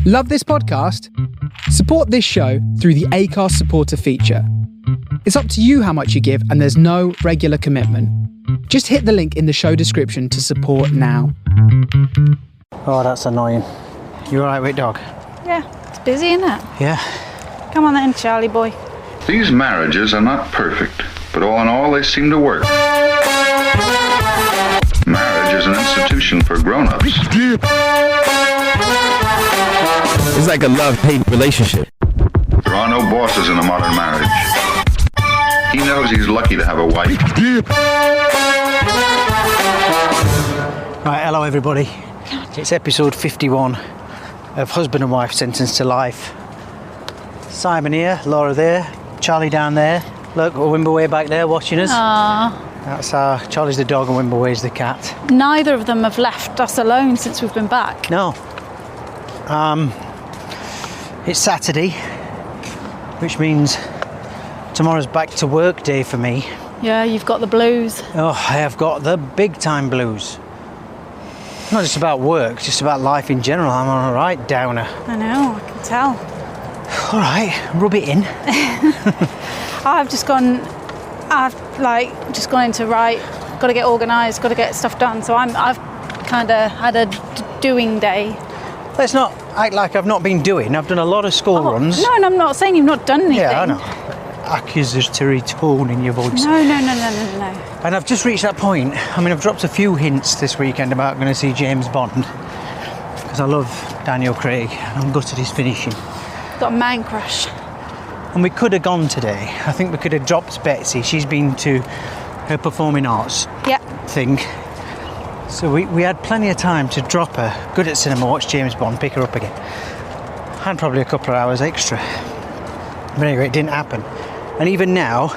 Love this podcast? Support this show through the Acast supporter feature. It's up to you how much you give, and there's no regular commitment. Just hit the link in the show description to support now. Oh, that's annoying. You alright with dog? Yeah, it's busy, isn't it? Yeah. Come on then, Charlie boy. These marriages are not perfect, but all in all, they seem to work. Marriage is an institution for grown-ups. It's like a love-hate relationship. There are no bosses in a modern marriage. He knows he's lucky to have a wife. Right, hello everybody. It's episode 51 of Husband and Wife Sentenced to Life. Simon here, Laura there, Charlie down there. Look, Wimberway back there watching us. Aww. That's Charlie's the dog and Wimberway's the cat. Neither of them have left us alone since we've been back. No. It's Saturday, which means tomorrow's back to work day for me. Yeah, you've got the blues. Oh, I have got the big time blues. Not just about work, just about life in general. I'm on a right downer. I know, I can tell. All right, rub it in. I've just gone into right, got to get organised, got to get stuff done. So I've kind of had a doing day. Let's not act like I've not been doing. I've done a lot of school runs. No, and I'm not saying you've not done anything. Yeah, I know. Accusatory tone in your voice. No. And I've just reached that point. I mean, I've dropped a few hints this weekend about going to see James Bond because I love Daniel Craig and I'm gutted he's finishing. Got a man crush. And we could have gone today. I think we could have dropped Betsy. She's been to her performing arts thing. So we had plenty of time to drop her, good at cinema, watch James Bond, pick her up again. And probably a couple of hours extra. But anyway, it didn't happen. And even now,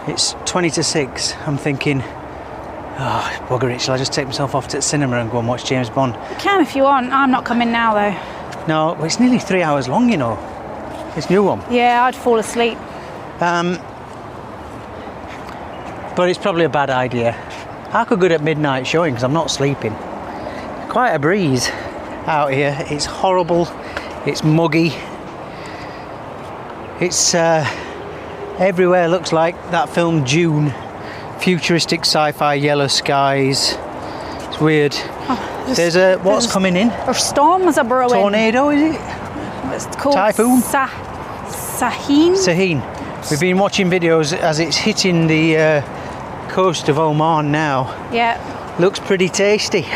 it's 20 to 6. I'm thinking, oh, bugger it, shall I just take myself off to the cinema and go and watch James Bond? You can if you want. I'm not coming now though. No, it's nearly 3 hours long, you know. This new one. Yeah, I'd fall asleep. But it's probably a bad idea. I could go at midnight showing because I'm not sleeping. Quite a breeze out here. It's horrible. It's muggy. It's everywhere looks like that film Dune. Futuristic sci-fi, yellow skies. It's weird. What's coming in? Or storms are brewing. Tornado, is it? It's called Typhoon? Saheen. We've been watching videos as it's hitting the coast of Oman now. Yeah. Looks pretty tasty.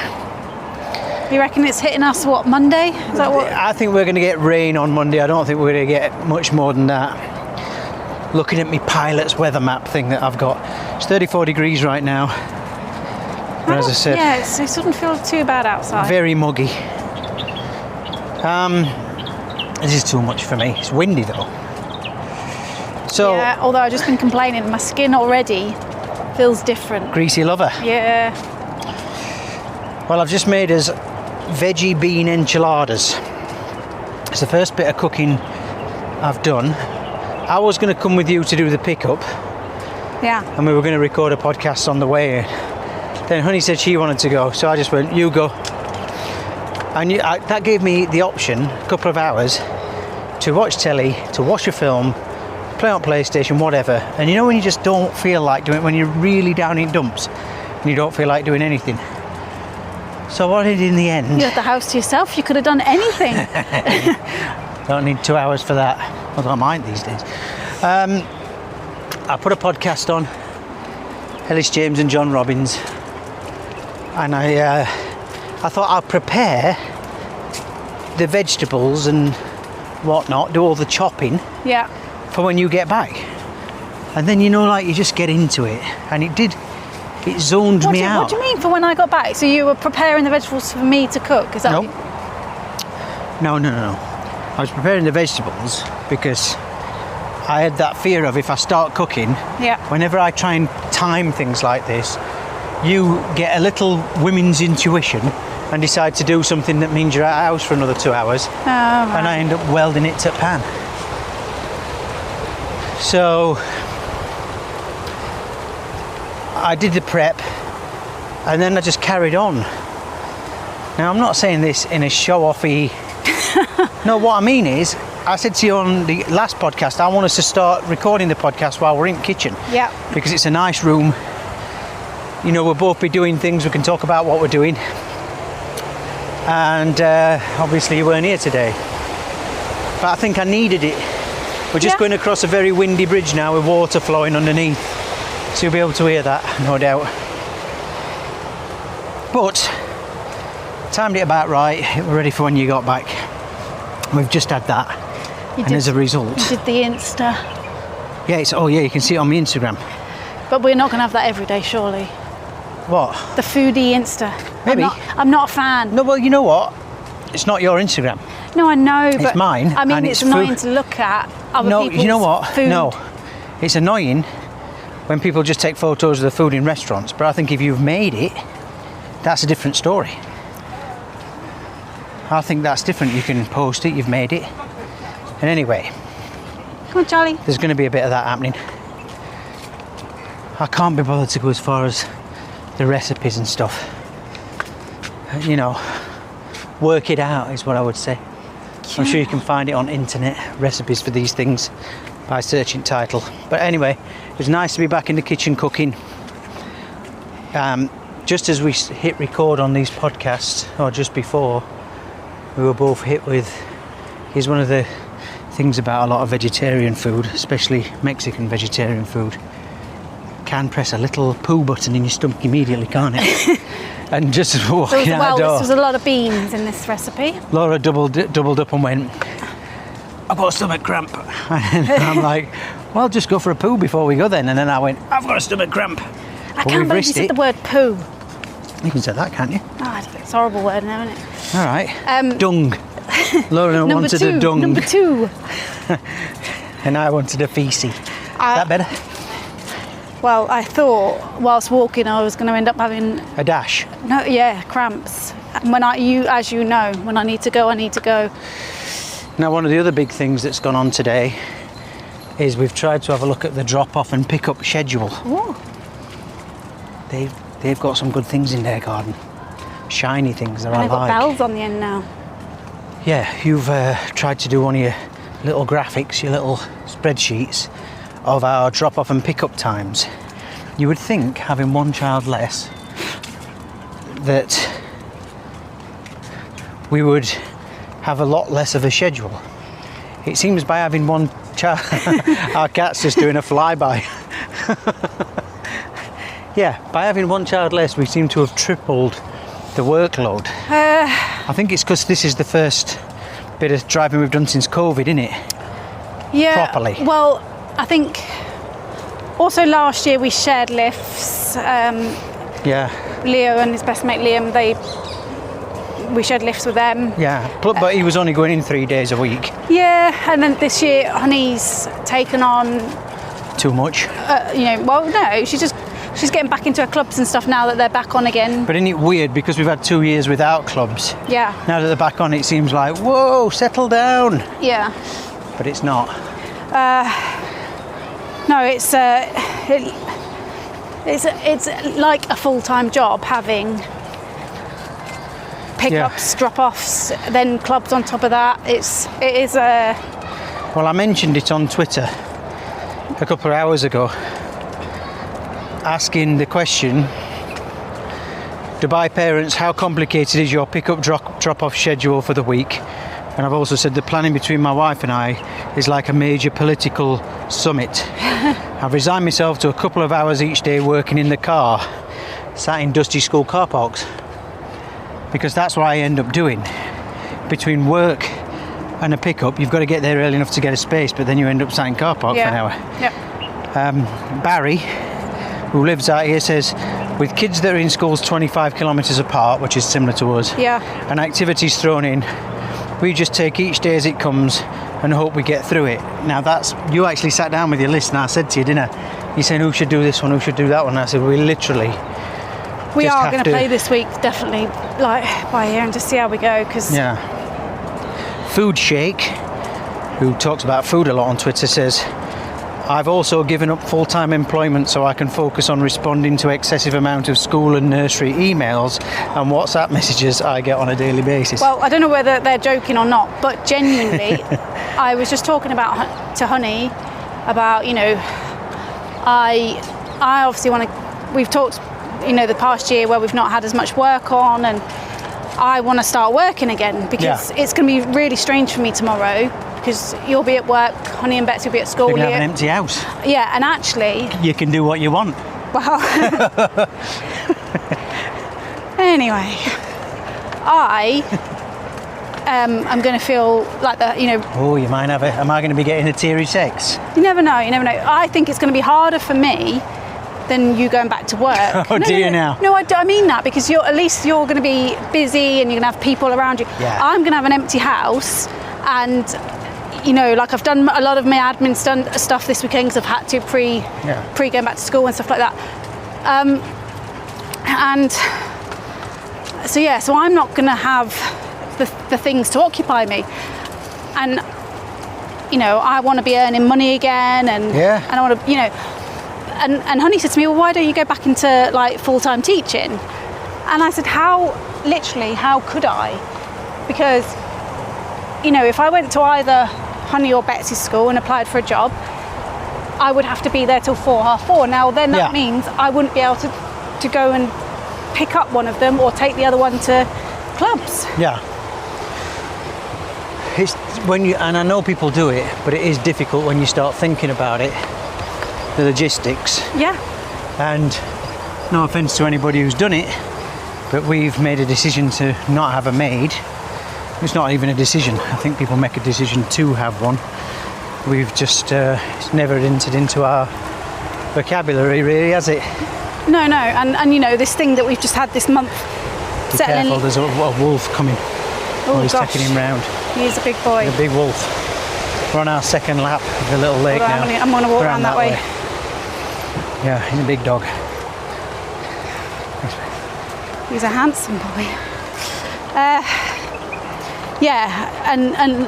You reckon it's hitting us, what, Monday? Is that what? I think we're going to get rain on Monday. I don't think we're going to get much more than that. Looking at my pilot's weather map thing that I've got. It's 34 degrees right now. And as I said... Yeah, it doesn't feel too bad outside. Very muggy. This is too much for me. It's windy though. So... Yeah, although I've just been complaining, my skin already feels different. Greasy lover. Yeah. Well, I've just made us veggie bean enchiladas. It's the first bit of cooking I've done. I was going to come with you to do the pickup. Yeah. And we were going to record a podcast on the way in. Then Honey said she wanted to go, so I just went, you go. And that gave me the option, a couple of hours, to watch telly, to watch a film, play on PlayStation, whatever. And you know when you just don't feel like doing it, when you're really down in dumps and you don't feel like doing anything. So what I did in the end... You had the house to yourself, you could have done anything. Don't need 2 hours for that. I don't mind these days. I put a podcast on, Ellis James and John Robbins, and I thought I'd prepare the vegetables and whatnot, do all the chopping for when you get back. And then, you know, like you just get into it, and it zoned me out. What do you mean for when I got back? So you were preparing the vegetables for me to cook? Is that No. I was preparing the vegetables because I had that fear of if I start cooking, whenever I try and time things like this, you get a little women's intuition and decide to do something that means you're at the house for another 2 hours. And I end up welding it to pan. So I did the prep and then I just carried on. Now I'm not saying this in a show-offy No, what I mean is, I said to you on the last podcast, I want us to start recording the podcast while we're in the kitchen. Yeah. Because it's a nice room. You know, we'll both be doing things, we can talk about what we're doing. And obviously you weren't here today. But I think I needed it. We're just going across a very windy bridge now with water flowing underneath. So you'll be able to hear that, no doubt. But, timed it about right. We're ready for when you got back. We've just had that. As a result... You did the Insta. Yeah, you can see it on my Instagram. But we're not going to have that every day, surely. What? The foodie Insta. Maybe. I'm not a fan. No, well, you know what? It's not your Instagram. No, I know, but... It's mine. I mean, and it's annoying to look at other people's you know what? food. No. It's annoying when people just take photos of the food in restaurants, but I think if you've made it, that's a different story. I think that's different. You can post it, you've made it. And anyway... Come on, Charlie. There's going to be a bit of that happening. I can't be bothered to go as far as the recipes and stuff. You know, work it out is what I would say. I'm sure you can find it on internet, recipes for these things, by searching title. But anyway, it was nice to be back in the kitchen cooking. Just as we hit record on these podcasts, or just before, we were both hit with, here's one of the things about a lot of vegetarian food, especially Mexican vegetarian food. Can press a little poo button in your stomach immediately, can't it? And just walking out the door. This was a lot of beans in this recipe. Laura doubled up and went, I've got a stomach cramp. And I'm like, well, just go for a poo before we go then. And then I went, I've got a stomach cramp. I can't believe you said the word poo. You can say that, can't you? Oh, it's a horrible word now, isn't it? All right. Dung. Laura wanted a dung. Number two. And I wanted a feces. Is that better? Well, I thought whilst walking I was going to end up having... A dash? No, yeah, cramps. As you know, when I need to go, I need to go. Now, one of the other big things that's gone on today is we've tried to have a look at the drop-off and pick-up schedule. Ooh. They've got some good things in their garden. Shiny things that I like. They've got bells on the end now. Yeah, you've tried to do one of your little graphics, your little spreadsheets of our drop-off and pick-up times. You would think, having one child less, that we would have a lot less of a schedule. It seems by having one child, our cat's just doing a flyby. Yeah, by having one child less, we seem to have tripled the workload. I think it's because this is the first bit of driving we've done since COVID, isn't it? Yeah. Properly. Well, I think also last year we shared lifts. Yeah. Leo and his best mate Liam, we shared lifts with them. Yeah, but he was only going in 3 days a week. Yeah, and then this year Honey's taken on too much. No, she's getting back into her clubs and stuff now that they're back on again. But isn't it weird because we've had 2 years without clubs? Yeah. Now that they're back on, it seems like, whoa, settle down. Yeah. But it's not. No, it's like a full-time job having pickups, drop-offs, then clubs on top of that. It is a. Well, I mentioned it on Twitter a couple of hours ago, asking the question, Dubai parents, how complicated is your pickup drop-off schedule for the week? And I've also said the planning between my wife and I is like a major political summit. I've resigned myself to a couple of hours each day working in the car, sat in dusty school car parks, because that's what I end up doing. Between work and a pickup, you've got to get there early enough to get a space, but then you end up sat in car park for an hour. Yep. Barry, who lives out here, says with kids that are in schools 25 kilometres apart, which is similar to us, and activities thrown in, we just take each day as it comes and hope we get through it. Now that's, you actually sat down with your list and I said to you, didn't I? You said who should do this one, who should do that one, and I said we are going to play this week, definitely, like by ear, and just see how we go, because Food Shake, who talks about food a lot on Twitter, says I've also given up full-time employment so I can focus on responding to excessive amount of school and nursery emails and WhatsApp messages I get on a daily basis. Well, I don't know whether they're joking or not, but genuinely, I was just talking to Honey about, you know, I obviously want to, we've talked, you know, the past year where we've not had as much work on, and I want to start working again because it's going to be really strange for me tomorrow because you'll be at work, Honey and Betsy will be at school. You can have an empty house. Yeah, and actually... You can do what you want. Well... Anyway, I'm going to feel like that, you know... Oh, you might have it. Am I going to be getting a teary sex? You never know, you never know. I think it's going to be harder for me than you going back to work. Oh, do you now? No, I mean that because at least you're going to be busy and you're going to have people around you. Yeah. I'm going to have an empty house and... You know, like I've done a lot of my admin stuff this weekend because I've had to pre going back to school and stuff like that. And so I'm not going to have the things to occupy me. And, you know, I want to be earning money again and I want to, you know, and Honey said to me, well, why don't you go back into like full-time teaching? And I said, how could I? Because, you know, if I went to either Honey or Betsy's school and applied for a job, I would have to be there till 4, half 4. Now then that means I wouldn't be able to go and pick up one of them or take the other one to clubs. Yeah. It's when you, and I know people do it, but it is difficult when you start thinking about it, the logistics. Yeah. And no offence to anybody who's done it, but we've made a decision to not have a maid. It's not even a decision. I think people make a decision to have one. We've just, it's never entered into our vocabulary really, has it? No, and you know, this thing that we've just had this month. Be careful, there's a wolf coming. Oh, he's taking him round. He's a big boy. A big wolf. We're on our second lap of the little lake now. I'm going to walk around that way. Yeah, he's a big dog. He's a handsome boy. And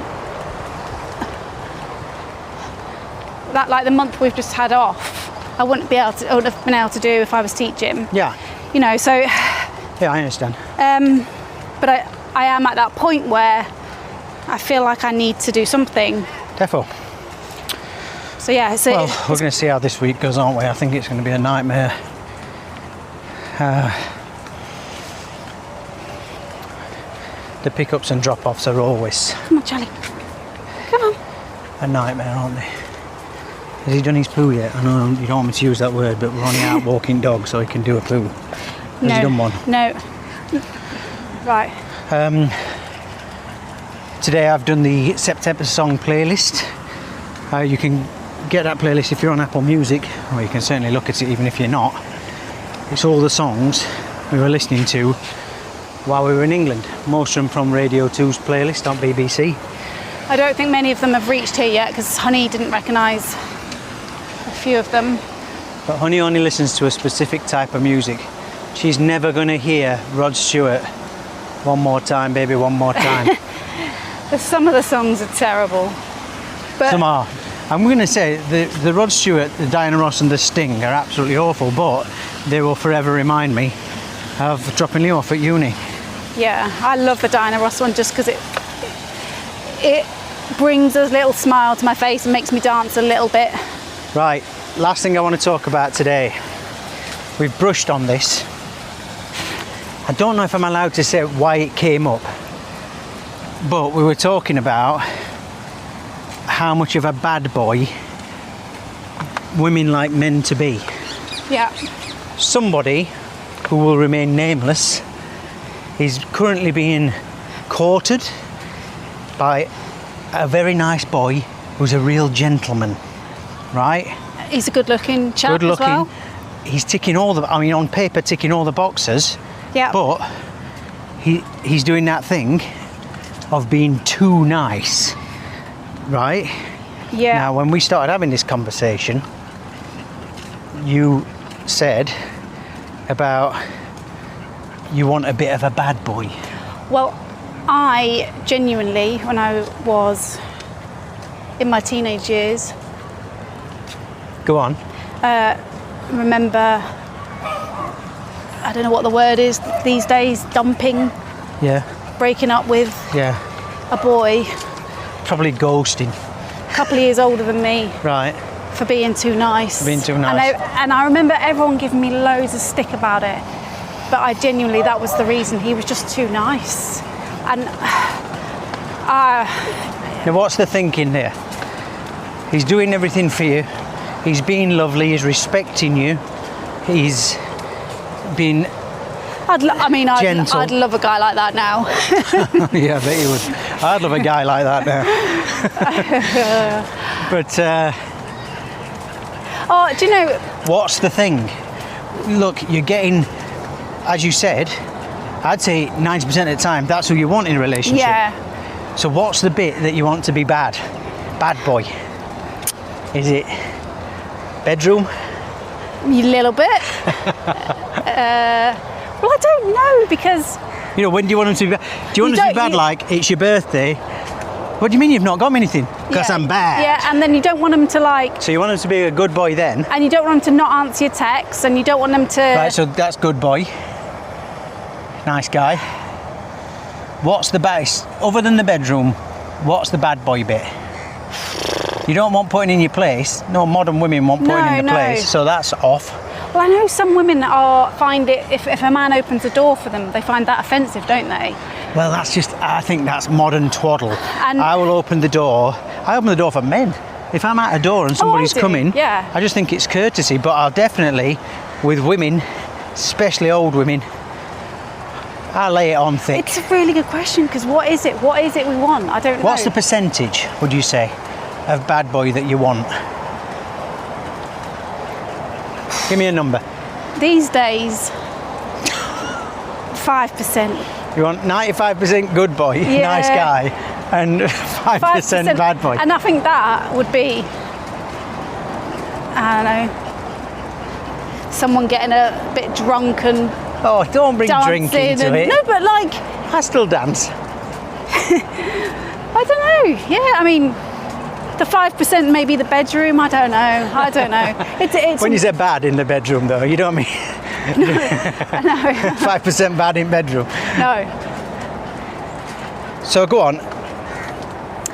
that, like the month we've just had off, I wouldn't have been able to do if I was teaching. Yeah. You know, so. Yeah, I understand. But I am at that point where I feel like I need to do something. Defo. So yeah. So well, we're going to see how this week goes, aren't we? I think it's going to be a nightmare. The pickups and drop-offs are always. Come on, Charlie. Come on. A nightmare, aren't they? Has he done his poo yet? I know you don't want me to use that word, but we're only out walking dogs, so he can do a poo. Has he done one? No. Right. Today I've done the September song playlist. You can get that playlist if you're on Apple Music, or you can certainly look at it even if you're not. It's all the songs we were listening to while we were in England. Most of them from Radio 2's playlist on BBC. I don't think many of them have reached here yet because Honey didn't recognise a few of them. But Honey only listens to a specific type of music. She's never going to hear Rod Stewart, One More Time, Baby, One More Time. Some of the songs are terrible. But some are. I'm going to say the Rod Stewart, the Diana Ross and the Sting are absolutely awful, but they will forever remind me of dropping Leo off at uni. Yeah, I love the Diana Ross one just because it brings a little smile to my face and makes me dance a little bit. Right, last thing I want to talk about today. We've brushed on this. I don't know if I'm allowed to say why it came up, but we were talking about how much of a bad boy women like men to be. Yeah. Somebody who will remain nameless is currently being courted by a very nice boy who's a real gentleman, right? He's a good-looking chap. Good looking. As well. He's ticking all the, I mean, on paper ticking all the boxes. Yeah. But he's doing that thing of being too nice, right? Yeah. Now, when we started having this conversation, you said about you want a bit of a bad boy. Well, I genuinely, when I was in my teenage years, Go on. Remember, I don't know what the word is these days, dumping, Yeah. breaking up with Yeah. a boy Probably ghosting. a couple of years older than me Right. for being too nice. Being too nice. And I remember everyone giving me loads of stick about it, but I genuinely, that was the reason. He was just too nice. And Now, what's the thinking there? He's doing everything for you. He's being lovely. He's respecting you. He's being gentle. I'd love a guy like that now. Yeah, I bet you would. I'd love a guy like that now. But Oh, do you know? what's the thing? Look, you're getting, as you said, I'd say 90% of the time, that's who you want in a relationship. Yeah. So what's the bit that you want to be bad? Bad boy. Is it bedroom? A little bit. Well, I don't know, because You know, when do you want him to be bad? Do you want him to be bad like, it's your birthday? What do you mean you've not got me anything? Because I'm bad. Yeah, and then you don't want him to like, So you want him to be a good boy then? and you don't want him to not answer your texts, and you don't want him to. Right, so that's good boy. Nice guy. What's the best, other than the bedroom, what's the bad boy bit? You don't want putting in your place. No modern women want putting in the place, so that's off. Well, I know some women find it, if a man opens a door for them, they find that offensive, don't they? Well, that's just, I think that's modern twaddle. And I will open the door. I open the door for men. If I'm at a door and somebody's do, coming, yeah. I just think it's courtesy, but I'll definitely, with women, especially old women, I lay it on thick. It's a really good question, because what is it? What is it we want? I don't know. What's the percentage, would you say, of bad boy that you want? Give me a number. These days, 5%. You want 95% good boy, Yeah. nice guy, and 5% bad boy. And I think that would be, I don't know, someone getting a bit drunk and Oh, don't bring dancing drink into and, it. no, but like, I still dance. I don't know. Yeah, I mean, the 5% maybe the bedroom. I don't know. It's When you say bad in the bedroom, though, you don't mean I know. 5% bad in bedroom. No. So go on.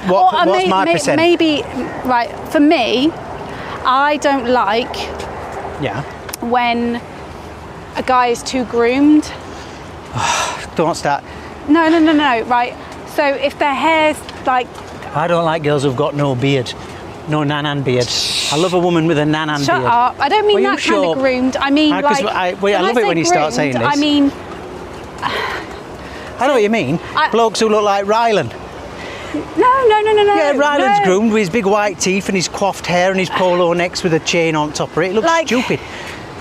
What's my percent? Maybe, right, for me, I don't like Yeah. when a guy is too groomed. Don't start. No, right. So if their hair's like, I don't like girls who've got no beard, no nan beard. I love a woman with a nan beard. shut up. I don't mean Will you that kind shut of up? groomed. I mean, I like. love it when you start saying this. I mean, I know what you mean. Blokes who look like Rylan. no. Yeah, Rylan's no. groomed with his big white teeth and his coiffed hair and his polo necks with a chain on top of it. It looks Like- stupid.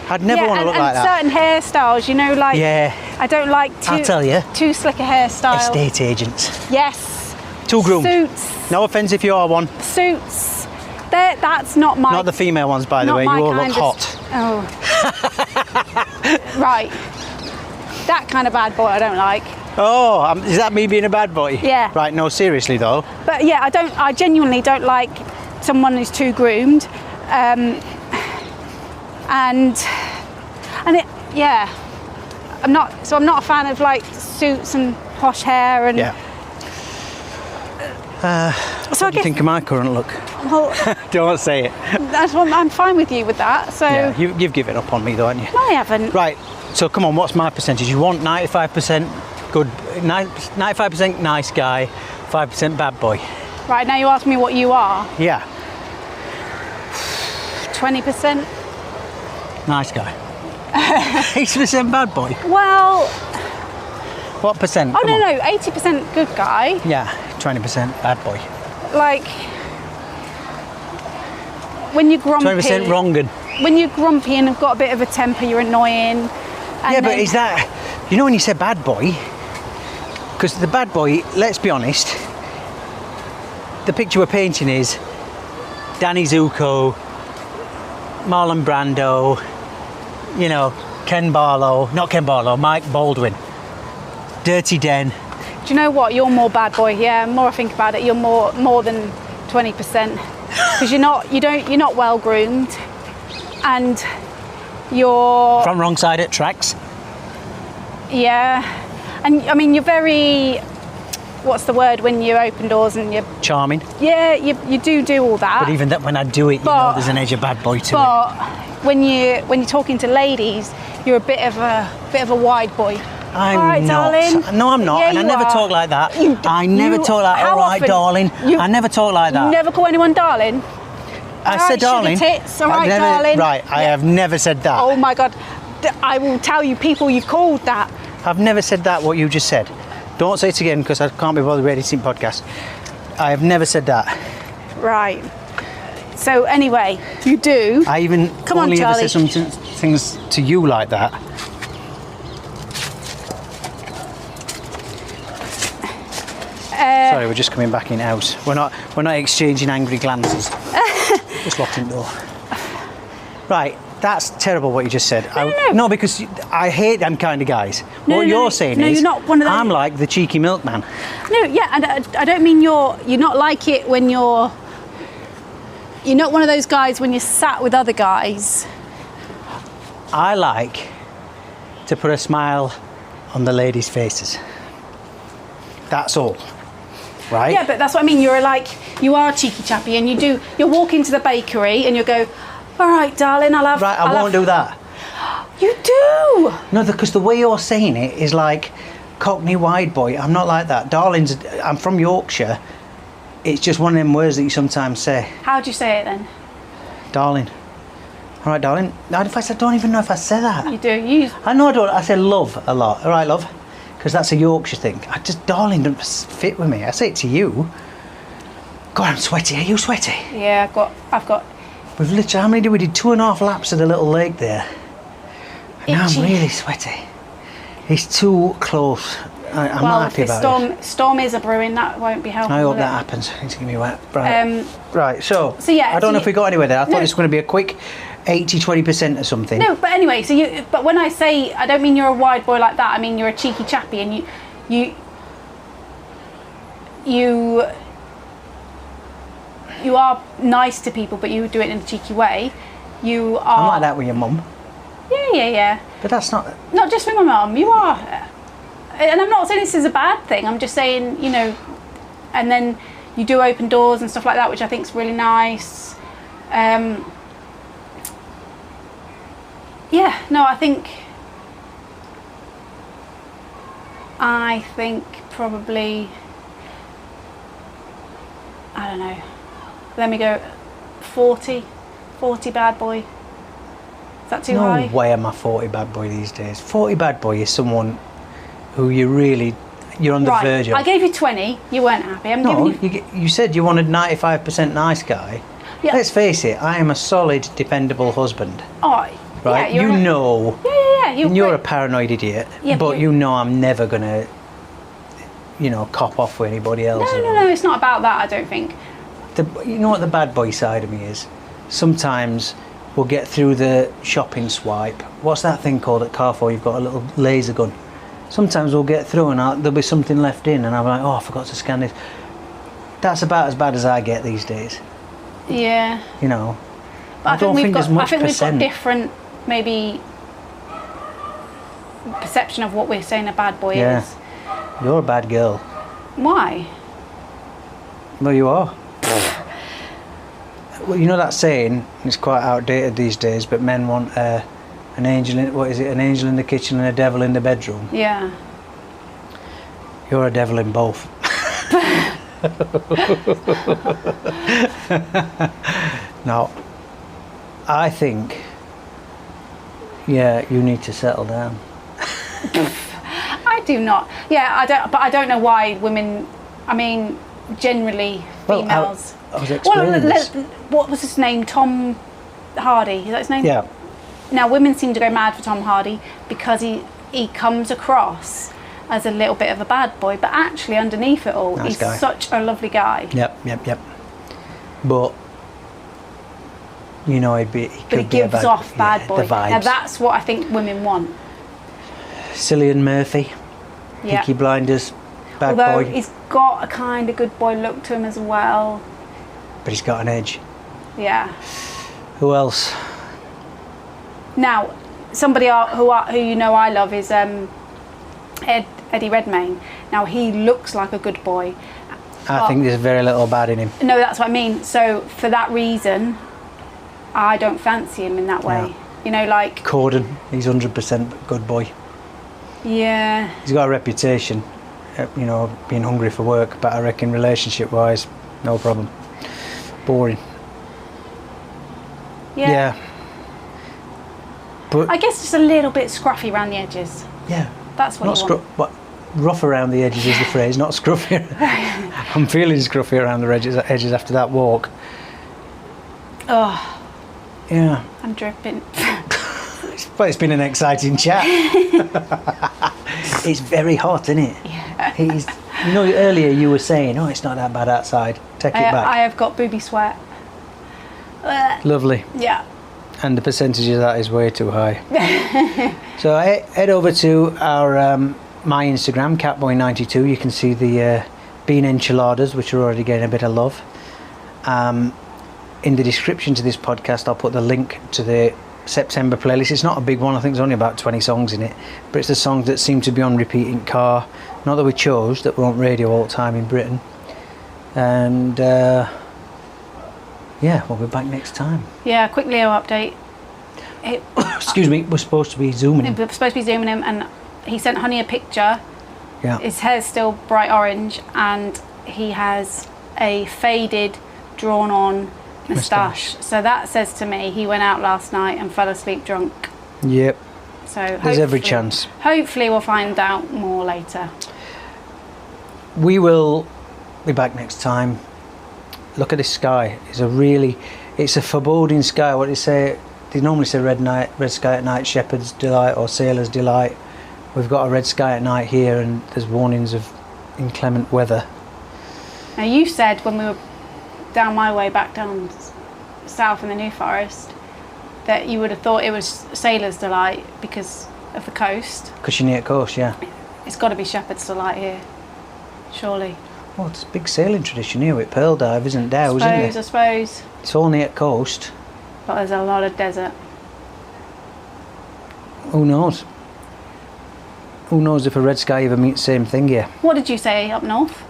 I'd never want to look like and that. certain hairstyles, you know, like. Yeah. I don't like I'll tell you. too slick a hairstyle. Estate agents. Yes. Too groomed. Suits. No offence if you are one. Suits. That's not my. Not the female ones, by the not way. my You all look kind of hot. Oh. Right. That kind of bad boy I don't like. Oh, is that me being a bad boy? Yeah. Right, no, seriously though. But yeah, I genuinely don't like someone who's too groomed. And it, yeah. I'm not a fan of like suits and posh hair and. Yeah. So What do you think of my current look? Well, Don't say it. that's what I'm fine with you with that. So Yeah, you've given up on me though, haven't you? no, I haven't. Right, so come on, what's my percentage? You want 95% good, 95% nice guy, 5% bad boy. Right, now you ask me what you are. Yeah, 20%. nice guy. 80% bad boy. Well, What percent? oh Come no, on. 80% good guy. Yeah, 20% bad boy. Like when you're grumpy. 20% wrong'un. When you're grumpy and have got a bit of a temper, you're annoying. And Yeah, but then- is that, you know when you say bad boy, because the bad boy, let's be honest, the picture we're painting is Danny Zuko, Marlon Brando, you know, Mike Baldwin, Dirty Den. Do you know what? You're more bad boy. Yeah, the more I think about it, you're more than 20%. Because you're not well groomed. and you're... Front wrong side at tracks. Yeah. And, I mean, you're very... What's the word when you open doors and you're... Charming. Yeah, you do all that. But even that, when I do it, you know there's an edge of bad boy to it. But when you're talking to ladies, you're a bit of a wide boy. I'm all right, not. darling. No, I'm not. Yeah, and I you never are. talk like that. I never talk like, all right, often? darling. I never talk like that. You never call anyone darling? I All said right, darling. sugar tits. All I've right, never- darling. Right, I have never said that. Oh my God. I will tell you people you've called that. I've never said that, what you just said. Don't say it again because I can't be bothered editing podcast. I have never said that. Right. So anyway, you do. I even Come on, only ever Charlie. said some things to you like that. Sorry, we're just coming back in house. We're not exchanging angry glances. Just locked in the door. Right, that's terrible what you just said. No. Because I hate them kind of guys. No, what no, you're saying no, is you're not one of them. I'm like the cheeky milkman. No, yeah, and I don't mean you're not like it when you're not one of those guys when you're sat with other guys. I like to put a smile on the ladies' faces. That's all. Right? Yeah, but that's what I mean. You are cheeky chappy, and you'll walk into the bakery and you'll go, all right, darling, I'll have... Right, I won't do that. You do! No, because the way you're saying it is like Cockney wide boy. I'm not like that. Darling's, I'm from Yorkshire. It's just one of them words that you sometimes say. How do you say it then? Darling. All right, darling. I don't even know if I say that. You do. I know I don't. I say love a lot. All right, love. Because that's a Yorkshire thing. Darling doesn't fit with me. I say it to you. God, I'm sweaty. Are you sweaty? Yeah, I've got... We've literally, how many did we do? 2.5 laps of the little lake there. And now I'm really sweaty. It's too close. I'm not happy about it. Storm is a brewing. That won't be helpful. I hope that happens. It's going to be wet. Right. Right, so yeah. I don't know if we got anywhere there. I thought it was going to be a quick 80-20% or something. No, but anyway, but when I say, I don't mean you're a wide boy like that. I mean you're a cheeky chappy, and you are nice to people, but you do it in a cheeky way. You are... I'm like that with your mum. Yeah. But that's not... Not just with my mum, you are. And I'm not saying this is a bad thing, I'm just saying, and then you do open doors and stuff like that, which I think is really nice. Yeah, no, I think probably, I don't know, let me go 40 bad boy. Is that too high? No way am I 40 bad boy these days. 40 bad boy is someone who you're on the verge of. I gave you 20, you weren't happy. You said you wanted 95% nice guy. Yeah. Let's face it, I am a solid, dependable husband. Oh, right? Yeah, You're a paranoid idiot, but I'm never going to, cop off with anybody else. No, it's not about that, I don't think. You know what the bad boy side of me is? Sometimes we'll get through the shopping swipe. What's that thing called at Carrefour? You've got a little laser gun. Sometimes we'll get through and there'll be something left in and I'm like, oh, I forgot to scan this. That's about as bad as I get these days. Yeah. But I don't think there's much we've got percent. different, maybe, perception of what we're saying a bad boy is. You're a bad girl. Why? Well, you are. Well, you know that saying, it's quite outdated these days, but men want an angel in the kitchen and a devil in the bedroom. Yeah. You're a devil in both. Now, I think, you need to settle down. I do not. Yeah, I don't know why women, generally females. I was explaining this. What was his name? Tom Hardy, is that his name? Yeah. Now, women seem to go mad for Tom Hardy because he comes across as a little bit of a bad boy, but actually underneath it all, he's such a lovely guy. Yep. But he gives off bad boy. The vibes. Now that's what I think women want. Cillian Murphy, Peaky Blinders, bad boy. Although he's got a kind of good boy look to him as well. But he's got an edge. Yeah. Who else? Now, somebody who you know I love is Eddie Redmayne. Now, he looks like a good boy. I think there's very little bad in him. No, that's what I mean. So for that reason, I don't fancy him in that way. Yeah. You know, like... Corden, he's 100% good boy. Yeah. He's got a reputation, you know, being hungry for work, but I reckon relationship-wise, no problem. Boring. Yeah. But I guess just a little bit scruffy around the edges. Yeah. That's what you want. But rough around the edges is the phrase, not scruffy. I'm feeling scruffy around the edges after that walk. Oh. Yeah. I'm dripping. But it's been an exciting chat. It's very hot, isn't it? Yeah. You know, earlier you were saying, oh, it's not that bad outside. Take it back. I have got booby sweat. Lovely. Yeah. And the percentage of that is way too high. So head over to our my Instagram, catboy92. You can see the bean enchiladas, which are already getting a bit of love. In the description to this podcast, I'll put the link to the September playlist. It's not a big one. I think there's only about 20 songs in it, but it's the songs that seem to be on repeat in car. Not that we chose, that we're on radio all the time in Britain. And yeah, we'll be back next time. Yeah, quick Leo update. Excuse me, we're supposed to be zooming him. We're supposed to be zooming him, and he sent Honey a picture. Yeah. His hair's still bright orange, and he has a faded, drawn-on moustache. So that says to me he went out last night and fell asleep drunk. Yep. So there's every chance. Hopefully we'll find out more later. We will be back next time. Look at this sky. It's a foreboding sky. What do they say? They normally say red sky at night, shepherd's delight or sailor's delight. We've got a red sky at night here, and there's warnings of inclement weather. Now, you said when we were down my way back down south in the New Forest that you would have thought it was sailor's delight because of the coast. Because you're near the coast, yeah. It's got to be shepherd's delight here, surely. Well, it's a big sailing tradition here with Pearl Dive, isn't it? I suppose. It's all near the coast. But there's a lot of desert. Who knows? Who knows if a red sky ever meets the same thing here? What did you say up north?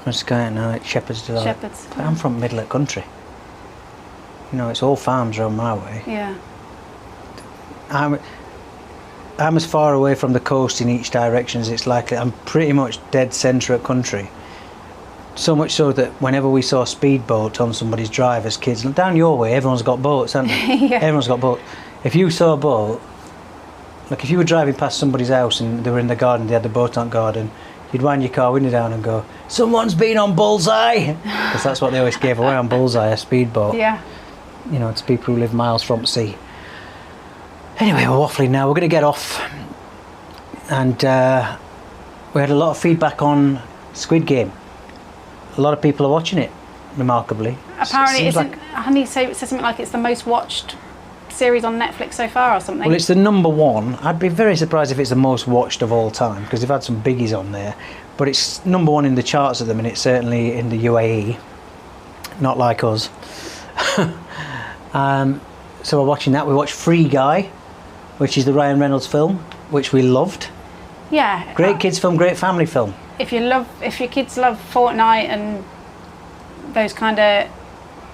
Red sky at night, shepherd's delight. Shepherd's. But I'm from middle of the country. You know, it's all farms around my way. Yeah. I'm as far away from the coast in each direction as it's likely. I'm pretty much dead centre of country. So much so that whenever we saw a speedboat on somebody's drive as kids, down your way, everyone's got boats, haven't they? Yeah. Everyone's got boats. If you saw a boat, like if you were driving past somebody's house and they were in the garden, they had the boat on garden, you'd wind your car window down and go, "Someone's been on Bullseye!" Because that's what they always gave away on Bullseye, a speedboat. Yeah. You know, to people who live miles from sea. Anyway, we're waffling now. We're going to get off. And we had a lot of feedback on Squid Game. A lot of people are watching it, remarkably. Apparently, Honey says something like it's the most watched series on Netflix so far or something. Well, it's the number one. I'd be very surprised if it's the most watched of all time, because they've had some biggies on there. But it's number one in the charts at the minute, certainly in the UAE. Not like us. So we're watching that. We watched Free Guy, which is the Ryan Reynolds film, which we loved. Yeah. Great kids film, great family film. If your kids love Fortnite and those kind of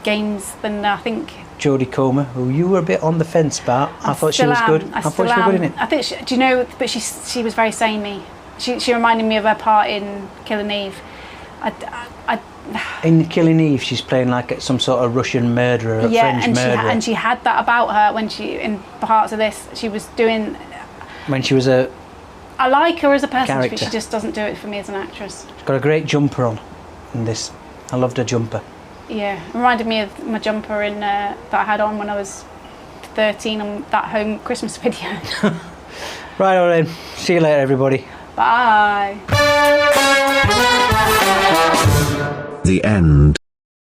games, then I think Jodie Comer, who you were a bit on the fence about. I thought she was good. I thought she was good in it. I think do you know? But she was very samey. She reminded me of her part in Killing Eve. In Killing Eve, she's playing like some sort of Russian murderer, French murderer. And she had that about her when in parts of this she was doing. When she was a. I like her as a person, character. but she just doesn't do it for me as an actress. She's got a great jumper on in this. I loved her jumper. Yeah, it reminded me of my jumper that I had on when I was 13 on that home Christmas video. Right, all right. See you later, everybody. Bye. The end.